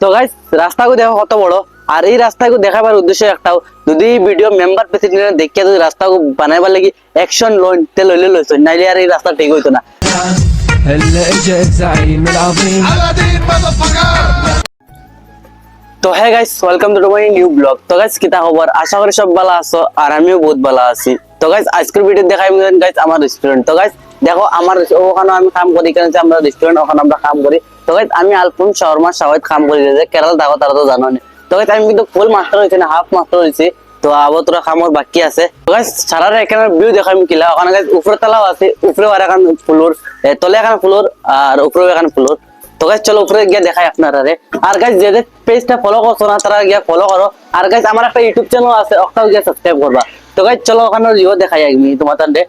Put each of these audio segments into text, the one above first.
তো গাইস রাস্তাকে দেখো কত বড়, আর এই রাস্তাকে দেখাবার উদ্দেশ্য একটাও, যদি ভিডিও মেম্বার প্রেসিডেন্ট দেখিয়া যদি রাস্তাকে বানাইবার লাগি অ্যাকশন লইন তে লইলে লইছো, নাইলে আর এই রাস্তা ঠিক হইতো না। هلا اجا الزعيم العظيم তো হ্যাঁ guys, welcome to my new blog. তো গাইস কিতা খবর, আশা করি সব ভালো আছো আর আমিও বহুত ভালো আছি। তো গাইস আজকের ভিডিও দেখাই গাইস আমার রেস্টুরেন্ট। তো গাইস দেখো আমার ওখানে আমি কাম করি, কেন আমরা রেস্টুরেন্ট ওখানে আমরা কাম করি। তো গাইস আমি আলপুন শর্মা সাওয়াত কাম করি, যে কেরালা দাও তারা তো জানো না। তো গাইস আমি কিন্তু ফুল মাস্টার হইছি না, হাফ মাস্টার হইছি। তো আবার তোরা কামর বাকি আছে। তো গাইস সারার এখানে ভিউ দেখাই কিলা, ওখানে গাইস উপরে তালাও আছে, উপরে আর এখন ফ্লোর, তলে এখন ফ্লোর আর উপরে এখন ফ্লোর। তো গাইস চলো উপরে গিয়ে দেখাই আপনারা। আর গাইস যে পেজটা ফলো করছো না তারা গিয়ে ফলো করো। আর গাইস আমার একটা ইউটিউব চ্যানেল আছে, ওটাও গিয়ে সাবস্ক্রাইব করবা। তো গাইস চলো ওখানে জিও দেখাই আমি তোমার তান্ডে।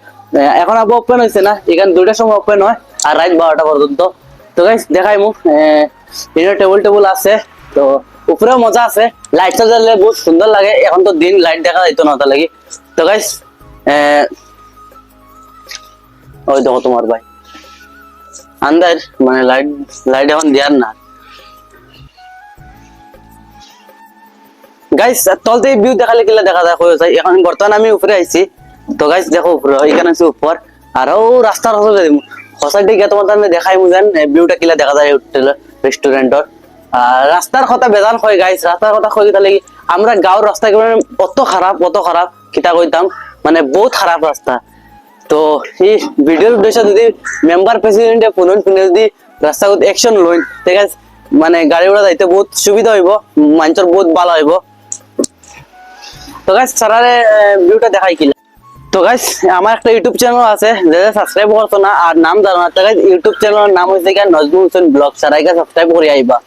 এখন আবার ওপেন হইছে না, এখানে 2টার সময় ওপেন হয় আর রাত 12টা পর্যন্ত। তো গাইস দেখাই মুখ এখানে টেবিল আছে। তো উপরেও মজা আছে, লাইট জ্বাললে বহুত সুন্দর লাগে। এখন তো দিন লাইট দেখা যাইতো না তা লাগি। তো গাইস ওই দেখো তোমার ভাই আন্দার মানে লাইট লাইট এখন দেয়ার না। গাইস তলতে ভিউ দেখালে কিলা দেখা যায় হয়ে যায়। এখন বর্তমান আমি উপরে আইছি। তো গাইস দেখো উপরে, এখানে আছে উপর আর ও রাস্তার হসাইতে গিয়ে তোমার তাহলে দেখাই মুজেন ভিউটা কিলা দেখা যায় হোটেল রেস্টুরেন্টর। আর রাস্তার কথা বেজান হয় গাইস, রাস্তার কথা কই তাহলে আমরা গাঁওর রাস্তা অত খারাপ কিতা কইতাম, মানে বহুত খারাপ রাস্তা। তো এই ভিডিওর উদ্দেশ্য যদি মেম্বার প্রেসিডেন্টে পুনঃ যদি রাস্তাগুলো অ্যাকশন লইন, ঠিক আছে, মানে গাড়ি ঘোড়া যাইতে বহুত সুবিধা হইব, মানুষের বহুত ভালো হইব। তো গাইস সারারে ভিউটা দেখাই কিলা। তো গাইস আমার একটা ইউটিউব চ্যানেল আছে, যারা সাবস্ক্রাইব করছো না আর নাম জানো না, তো গাইস ইউটিউব চ্যানেলের নাম হইছে কি নজরুল হোসেন ব্লগ, সারাইকে সাবস্ক্রাইব করে আইবা।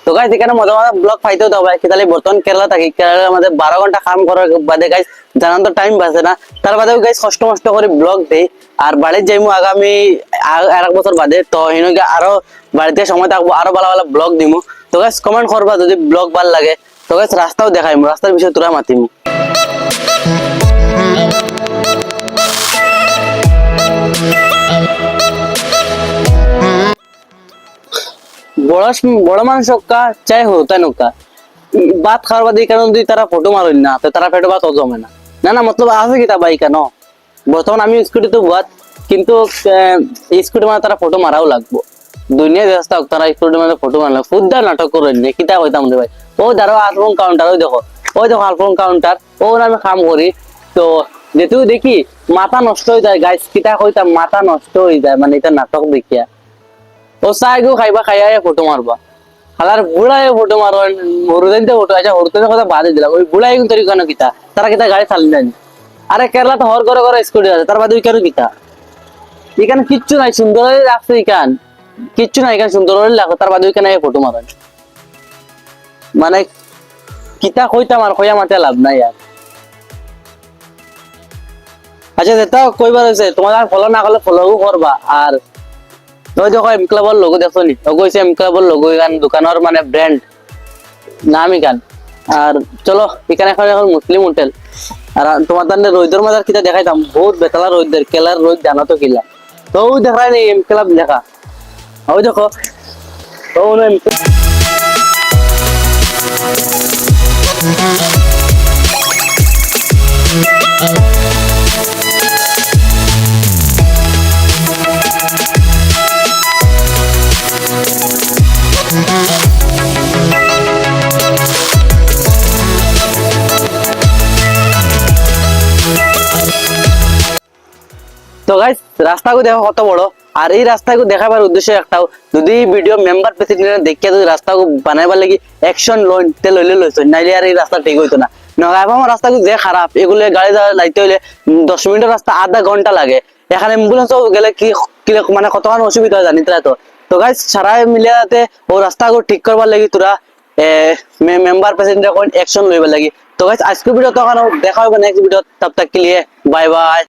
তো গাইস এখানে মজা মজা ব্লগ পাইতেও দাও ভাই, তাহলে বর্তমান কেরালা থাকি, কেরালা আমাদের 12 ঘন্টা কাম করার বাদে গাইস জানান তো টাইম বাঁচে না, তার বাদেও গাইস কষ্ট মষ্ট করে ব্লগ দেই। আর বাড়িতে যাইমু আগামী আর এক বছর বাদে, তো হিনকে আরো বাড়িতে সময় থাকবো, আরো ভালো ভালো ব্লগ দিমু। তো গাইস কমেন্ট করবা যদি ব্লগ ভালো লাগে। তো গাইস রাস্তাও দেখাইমু, রাস্তার বিষয়ে তোরা মাতিমু। বড় মানুষ হোকা চাই হতাই নৌকা ভাত খাওয়ার বাদে কারণ যদি তারা ফটো মারেন না, তো তারা পেটে ভাত জমে না। না না মতলব আছে কি তা ভাই কেন, বর্তমান আমি স্কুটি তো বাদ, কিন্তু স্কুটি মানে তারা ফটো মারাও লাগবো। দুনিয়া ব্যবস্থা হোক তারা স্কুটি মানে ফটো মারলে ফুদ্দার নাটক করেন না, কিতা হইতাম রে ভাই। ও ধরো আলফোন কাউন্টার, ওই দেখো আলফোন কাউন্টার, ও আমি কাম করি। তো যেহেতু দেখি মাথা নষ্ট হয়ে যায় গাইস, কিতা হইতাম মাথা নষ্ট হয়ে যায়, মানে এটা নাটক দেখিয়া। ও চাইগো খাইবা খাইয়া ফটো মারবা, হালার বুড়ায় ফটো মারবেন হরুদেন ফটো। আচ্ছা হরুদের কথা বাদে দিলাম, ওই বুড়াই তৈরি কেন কিতা, তারা কিতা গাড়ি চালি জানি। আরে কেরালা তো হর ঘরে ঘরে স্কুটি আছে, তার বাদে কেন কিতা, এখানে কিচ্ছু নাই, সুন্দর রাখছে এখান কিচ্ছু নাই, এখানে সুন্দর লাগো, তার বাদে ওইখানে ফটো মারেন, মানে কিতা কইতাম আর কইয়া মাতে লাভ নাই আর। আচ্ছা যেটা কইবার হয়েছে তোমার ফলো না করলে ফলো করবা। আর ওই দেখো এম ক্লাবের লোগো দেখো নি, ওগো হইছে এম ক্লাবের লোগো, এখান দোকানের মানে ব্র্যান্ড নাম এখান। আর চলো এখানে এখন মুসলিম হোটেল। আর তোমার তাহলে রোদের মাঝে কিটা দেখাইতাম, বহুত বেতালা রোদের, কেলার রোদ জানা তো কিলা। তো ওই দেখাই নেই এম ক্লাব লেখা, ওই দেখো তো গাইস রাস্তাকে দেখো কত বড়। আর এই রাস্তাকে দেখাবার উদ্দেশ্য একটাও, যদি ভিডিও মেম্বার প্রেসিডেন্ট দেখিয়া যদি রাস্তাকে বানাইবার লাগি অ্যাকশন লইন তে লইলে লইছো, নাইলে আর এই রাস্তা ঠিক হইতো না। আমার রাস্তাকে যে খারাপ, এগুলো গাড়ি লাইতে হইলে 10 মিনিটের রাস্তা আধা ঘন্টা লাগে। এখানে অ্যাম্বুলেন্স গেলে কি মানে কতক্ষণ অসুবিধা হয় জানিতে তো। তো গাইস সারাই মিলিয়াতে ও রাস্তাকে ঠিক করবার লাগি তোরা মেম্বার প্রেসিডেন্ট অ্যাকশন লইবার লাগি। তো গাইস আজকে ভিডিও তো দেখা হবে নেক্সট ভিডিও, তব তক के लिए বাই বাই।